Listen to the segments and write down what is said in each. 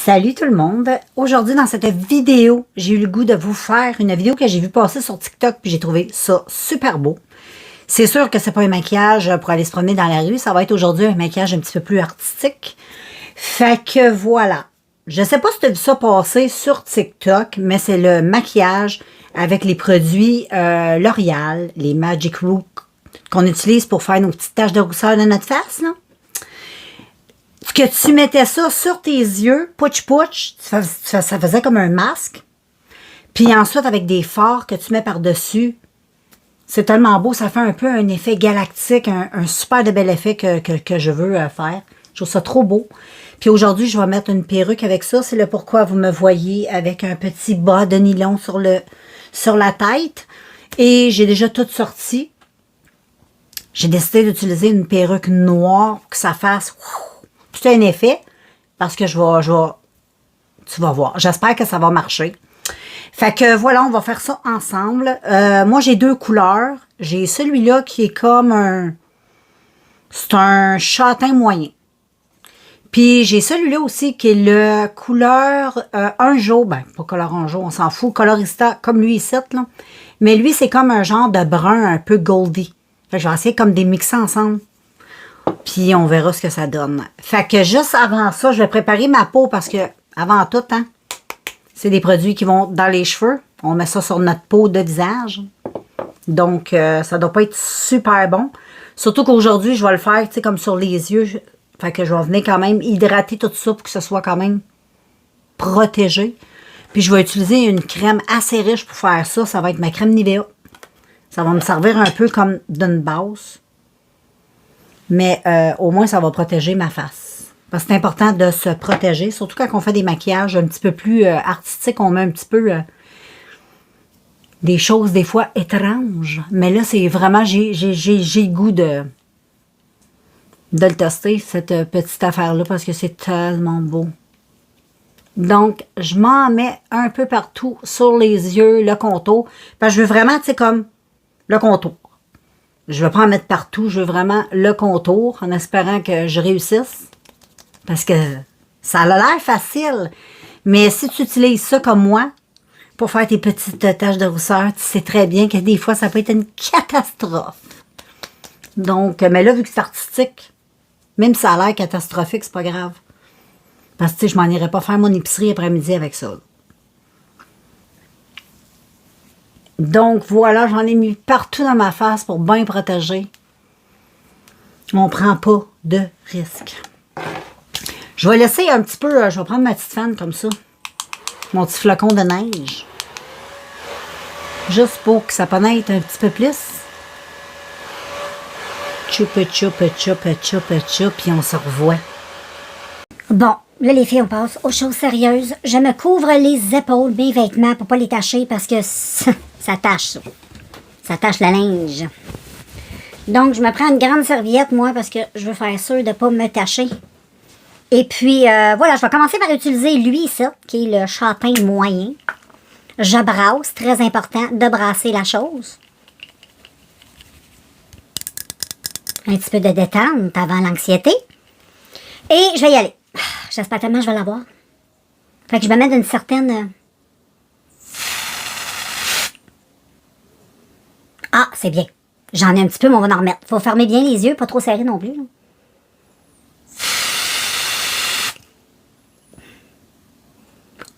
Salut tout le monde! Aujourd'hui, dans cette vidéo, j'ai eu le goût de vous faire une vidéo que j'ai vu passer sur TikTok puis j'ai trouvé ça super beau. C'est sûr que c'est pas un maquillage pour aller se promener dans la rue, ça va être aujourd'hui un maquillage un petit peu plus artistique. Fait que voilà. Je sais pas si tu as vu ça passer sur TikTok, mais c'est le maquillage avec les produits L'Oréal, les Magic Roux qu'on utilise pour faire nos petites taches de rousseur de notre face, là. Que tu mettais ça sur tes yeux, pouch-pouch, ça faisait comme un masque. Puis ensuite, avec des fards que tu mets par-dessus, c'est tellement beau, ça fait un peu un effet galactique, un super de bel effet que je veux faire. Je trouve ça trop beau. Puis aujourd'hui, je vais mettre une perruque avec ça. C'est le pourquoi vous me voyez avec un petit bas de nylon sur la tête. Et j'ai déjà tout sorti. J'ai décidé d'utiliser une perruque noire pour que ça fasse... tout un effet, parce que tu vas voir. J'espère que ça va marcher. Fait que voilà, on va faire ça ensemble. Moi, j'ai deux couleurs. J'ai celui-là qui est comme c'est un châtain moyen. Puis j'ai celui-là aussi qui est le couleur un jour. Ben, pas couleur un jour, on s'en fout. Colorista, comme lui ici, là. Mais lui, c'est comme un genre de brun un peu goldie. Fait que je vais essayer comme des mixer ensemble. Puis on verra ce que ça donne. Fait que juste avant ça, je vais préparer ma peau parce que, avant tout, hein, c'est des produits qui vont dans les cheveux. On met ça sur notre peau de visage. Donc, ça doit pas être super bon. Surtout qu'aujourd'hui, je vais le faire, tu sais, comme sur les yeux. Fait que je vais venir quand même hydrater tout ça pour que ce soit quand même protégé. Puis je vais utiliser une crème assez riche pour faire ça. Ça va être ma crème Nivea. Ça va me servir un peu comme d'une base. Mais au moins, ça va protéger ma face. Parce que c'est important de se protéger. Surtout quand on fait des maquillages un petit peu plus artistiques, on met un petit peu des choses des fois étranges. Mais là, c'est vraiment, j'ai le goût de le tester, cette petite affaire-là, parce que c'est tellement beau. Donc, je m'en mets un peu partout sur les yeux, le contour. Parce que je veux vraiment, tu sais, comme le contour. Je ne vais pas en mettre partout, je veux vraiment le contour en espérant que je réussisse. Parce que ça a l'air facile. Mais si tu utilises ça comme moi, pour faire tes petites taches de rousseur, tu sais très bien que des fois, ça peut être une catastrophe. Donc, mais là, vu que c'est artistique, même si ça a l'air catastrophique, c'est pas grave. Parce que, tu sais, je m'en irais pas faire mon épicerie après-midi avec ça. Donc, voilà, j'en ai mis partout dans ma face pour bien protéger. On ne prend pas de risque. Je vais laisser un petit peu, je vais prendre ma petite fan comme ça. Mon petit flocon de neige. Juste pour que ça pénètre un petit peu plus. Tchoup, tchoup, tchoup, tchoup, tchoup, puis on se revoit. Bon, là les filles, on passe aux choses sérieuses. Je me couvre les épaules, mes vêtements, pour pas les tacher parce que ça tache ça. Ça tache la linge. Donc, je me prends une grande serviette, moi, parce que je veux faire sûr de ne pas me tacher. Et puis, voilà, je vais commencer par utiliser lui, ça, qui est le châtain moyen. Je brasse, très important de brasser la chose. Un petit peu de détente avant l'anxiété. Et je vais y aller. J'espère tellement que je vais l'avoir. Fait que je vais mettre une certaine... Ah, c'est bien. J'en ai un petit peu, mais on va en remettre. Faut fermer bien les yeux, pas trop serrés non plus. Là.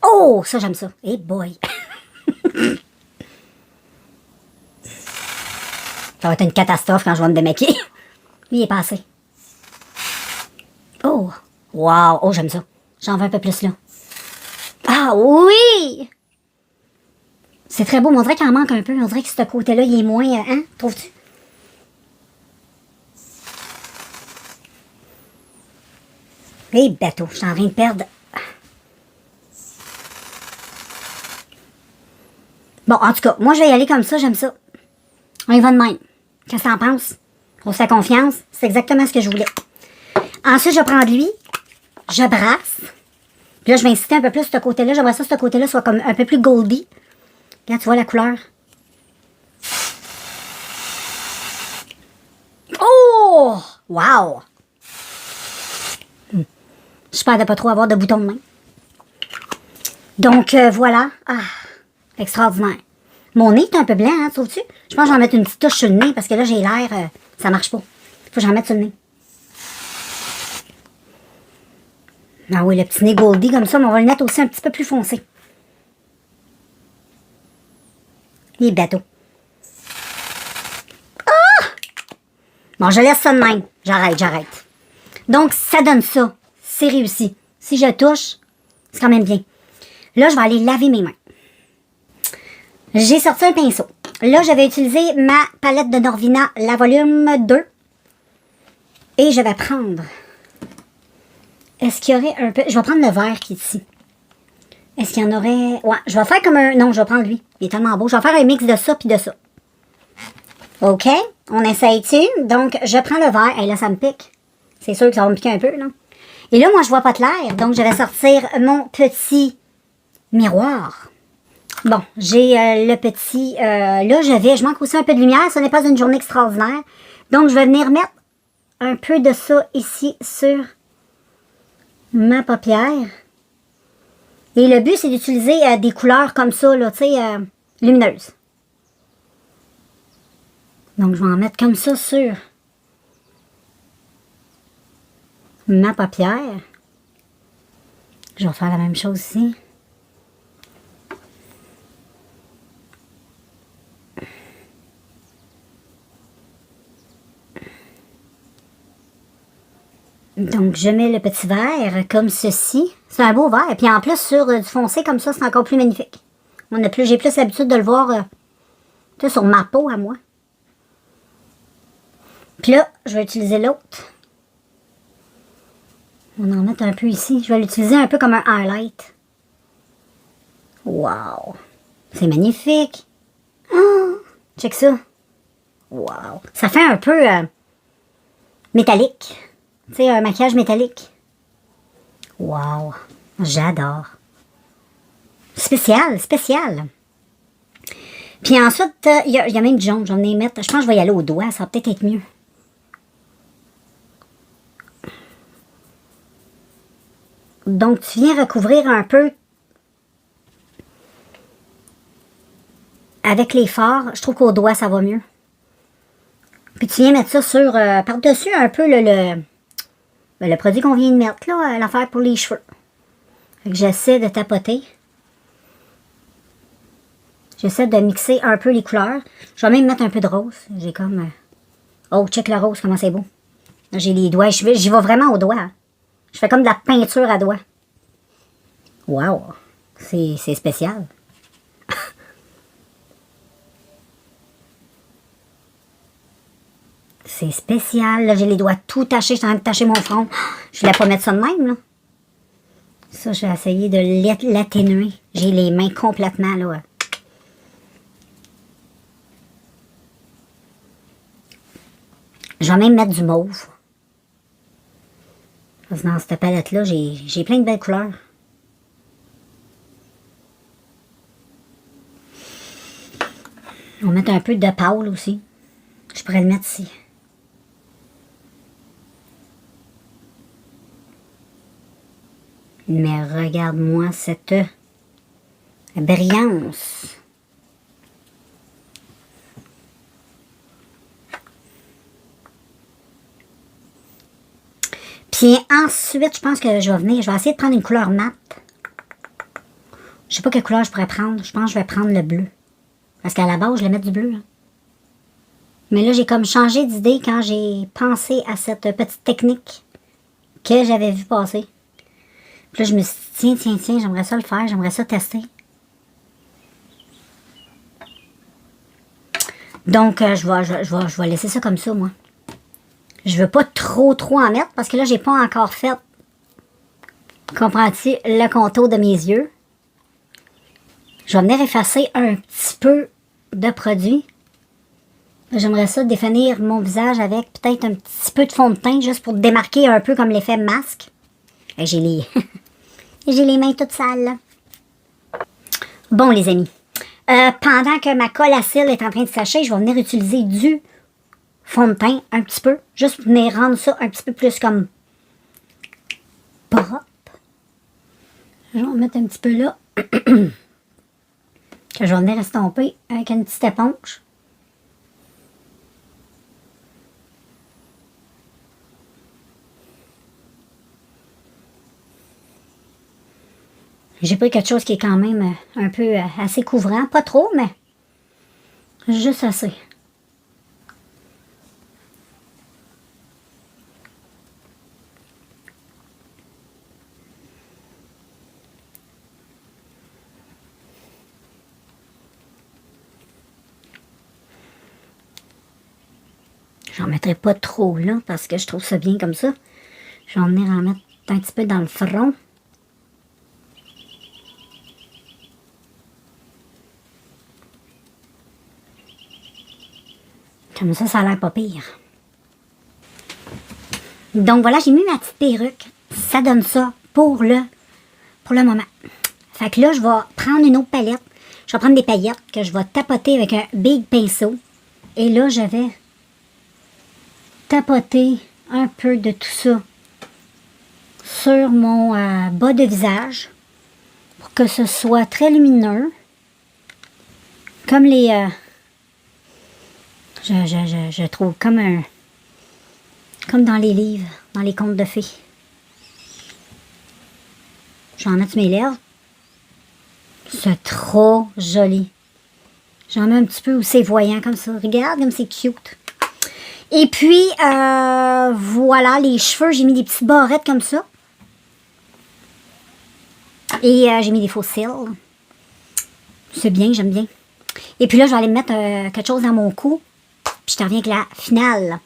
Oh, ça, j'aime ça. Hey boy. Ça va être une catastrophe quand je vais me démaquiller. Lui, il est passé. Oh. Wow. Oh, j'aime ça. J'en veux un peu plus, là. Ah, oui! C'est très beau, mais on dirait qu'il en manque un peu. On dirait que ce côté-là, il est moins... Hein? Trouves-tu? Hé, bateau, je suis en train de perdre. Bon, en tout cas, moi, je vais y aller comme ça, j'aime ça. On y va de même. Qu'est-ce que t'en penses? On se fait confiance. C'est exactement ce que je voulais. Ensuite, je prends de lui. Je brasse. Puis là, je vais inciter un peu plus ce côté-là. J'aimerais ça que ce côté-là soit comme un peu plus goldie. Regarde, tu vois la couleur? Oh! Wow! J'espère de pas trop avoir de boutons de main. Donc, voilà. Ah, extraordinaire. Mon nez est un peu blanc, hein, trouves-tu? Je pense que je vais en mettre une petite touche sur le nez parce que là, j'ai l'air... ça marche pas. Faut que j'en mette sur le nez. Ah oui, le petit nez Goldie comme ça, mais on va le mettre aussi un petit peu plus foncé. Il est bateau. Ah! Bon, je laisse ça de même. J'arrête. Donc, ça donne ça. C'est réussi. Si je touche, c'est quand même bien. Là, je vais aller laver mes mains. J'ai sorti un pinceau. Là, je vais utiliser ma palette de Norvina, la volume 2. Et je vais prendre... Est-ce qu'il y aurait un peu... Je vais prendre le vert qui est ici. Est-ce qu'il y en aurait... Ouais, je vais faire comme un... Non, je vais prendre lui. Il est tellement beau. Je vais faire un mix de ça puis de ça. OK, on essaye-tu? Donc, je prends le vert. Et là, ça me pique. C'est sûr que ça va me piquer un peu, là. Et là, moi, je vois pas clair. Donc, je vais sortir mon petit miroir. Bon, j'ai le petit... là, je manque aussi un peu de lumière. Ce n'est pas une journée extraordinaire. Donc, je vais venir mettre un peu de ça ici sur ma paupière. Et le but, c'est d'utiliser des couleurs comme ça, là, tu sais, lumineuses. Donc, je vais en mettre comme ça sur ma paupière. Je vais faire la même chose ici. Donc, je mets le petit verre comme ceci. C'est un beau verre. Puis en plus, sur du foncé comme ça, c'est encore plus magnifique. J'ai plus l'habitude de le voir sur ma peau à moi. Puis là, je vais utiliser l'autre. On va en mettre un peu ici. Je vais l'utiliser un peu comme un highlight. Wow! C'est magnifique! Oh, check ça! Wow! Ça fait un peu métallique. Tu sais, un maquillage métallique. Wow! J'adore. Spécial. Puis ensuite, il y a même du jaune. J'en ai mettre. Je pense que je vais y aller au doigt. Ça va peut-être être mieux. Donc, tu viens recouvrir un peu avec les fards. Je trouve qu'au doigt, ça va mieux. Puis tu viens mettre ça sur par-dessus un peu le produit qu'on vient de mettre, là, l'affaire pour les cheveux. Fait que j'essaie de tapoter. J'essaie de mixer un peu les couleurs. Je vais même mettre un peu de rose. J'ai comme... Oh, check le rose, comment c'est beau. J'ai les doigts. J'y vais vraiment au doigt. Hein. Je fais comme de la peinture à doigts. Wow! C'est spécial. C'est spécial. Là, j'ai les doigts tout tachés. Je suis en train de tacher mon front. Je voulais pas mettre ça de même, là. Ça, je vais essayer de l'atténuer. J'ai les mains complètement, là. Je vais même mettre du mauve. Parce que dans cette palette-là, j'ai plein de belles couleurs. On va mettre un peu de pâle aussi. Je pourrais le mettre ici. Mais regarde-moi cette brillance. Puis ensuite, je pense que je vais essayer de prendre une couleur mate. Je sais pas quelle couleur je pourrais prendre. Je pense que je vais prendre le bleu. Parce qu'à la base, je vais mettre du bleu. Hein. Mais là, j'ai comme changé d'idée quand j'ai pensé à cette petite technique que j'avais vu passer. Puis là, je me suis dit, tiens, j'aimerais ça le faire, j'aimerais ça tester. Donc, je vais laisser ça comme ça, moi. Je veux pas trop en mettre parce que là, j'ai pas encore fait, comprends-tu, le contour de mes yeux. Je vais venir effacer un petit peu de produit. J'aimerais ça définir mon visage avec peut-être un petit peu de fond de teint juste pour démarquer un peu comme l'effet masque. Et j'ai les... j'ai les mains toutes sales, là. Bon, les amis. Pendant que ma colle à cils est en train de sécher, je vais venir utiliser du fond de teint un petit peu. Juste pour venir rendre ça un petit peu plus comme propre. Je vais en mettre un petit peu là. que je vais venir estomper avec une petite éponge. J'ai pris quelque chose qui est quand même un peu assez couvrant. Pas trop, mais juste assez. J'en mettrai pas trop là parce que je trouve ça bien comme ça. Je vais en venir en mettre un petit peu dans le front. Comme ça a l'air pas pire. Donc voilà, j'ai mis ma petite perruque. Ça donne ça pour le moment. Fait que là, je vais prendre une autre palette. Je vais prendre des paillettes que je vais tapoter avec un big pinceau. Et là, je vais tapoter un peu de tout ça sur mon bas de visage pour que ce soit très lumineux. Comme les... Je trouve comme dans les livres, dans les contes de fées. Je vais en mettre sur mes lèvres. C'est trop joli. J'en mets un petit peu où c'est voyant comme ça. Regarde comme c'est cute. Et puis, voilà, les cheveux, j'ai mis des petites barrettes comme ça. Et j'ai mis des faux cils. C'est bien, j'aime bien. Et puis là, je vais aller mettre quelque chose dans mon cou. Puis je te reviens avec la finale.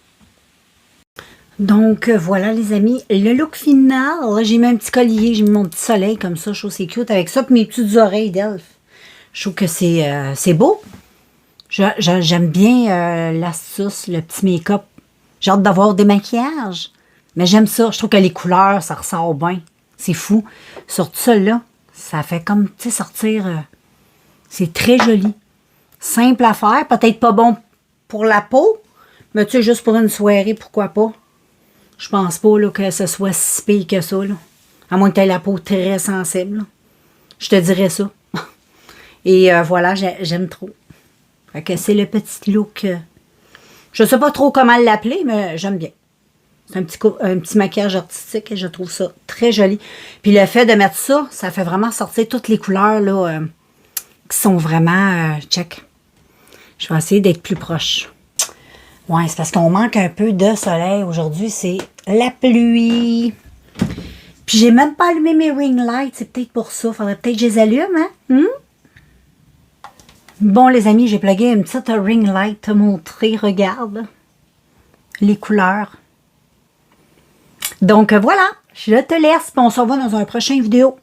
Donc, voilà les amis, le look final. J'ai mis un petit collier, j'ai mis mon petit soleil comme ça. Je trouve que c'est cute avec ça. Puis mes petites oreilles d'elfe. Je trouve que c'est beau. J'aime bien l'astuce, le petit make-up. J'ai hâte d'avoir des maquillages. Mais j'aime ça. Je trouve que les couleurs, ça ressort bien. C'est fou. Surtout ça-là, ça fait comme, tu sais, sortir... c'est très joli. Simple à faire. Peut-être pas bon pour la peau. Mais tu sais, juste pour une soirée, pourquoi pas. Je pense pas là, que ce soit si pire que ça. Là. À moins que tu aies la peau très sensible. Là. Je te dirais ça. Et voilà, j'aime trop. Fait que c'est le petit look. Je sais pas trop comment l'appeler, mais j'aime bien. C'est un petit maquillage artistique et je trouve ça très joli. Puis le fait de mettre ça, ça fait vraiment sortir toutes les couleurs là, qui sont vraiment check. Je vais essayer d'être plus proche. Ouais, c'est parce qu'on manque un peu de soleil. Aujourd'hui, c'est la pluie. Puis j'ai même pas allumé mes ring lights. C'est peut-être pour ça. Faudrait peut-être que je les allume, hein? Bon, les amis, j'ai plugué une petite ring light te montrer. Regarde les couleurs. Donc, voilà. Je te laisse. Puis on se revoit dans un prochain vidéo.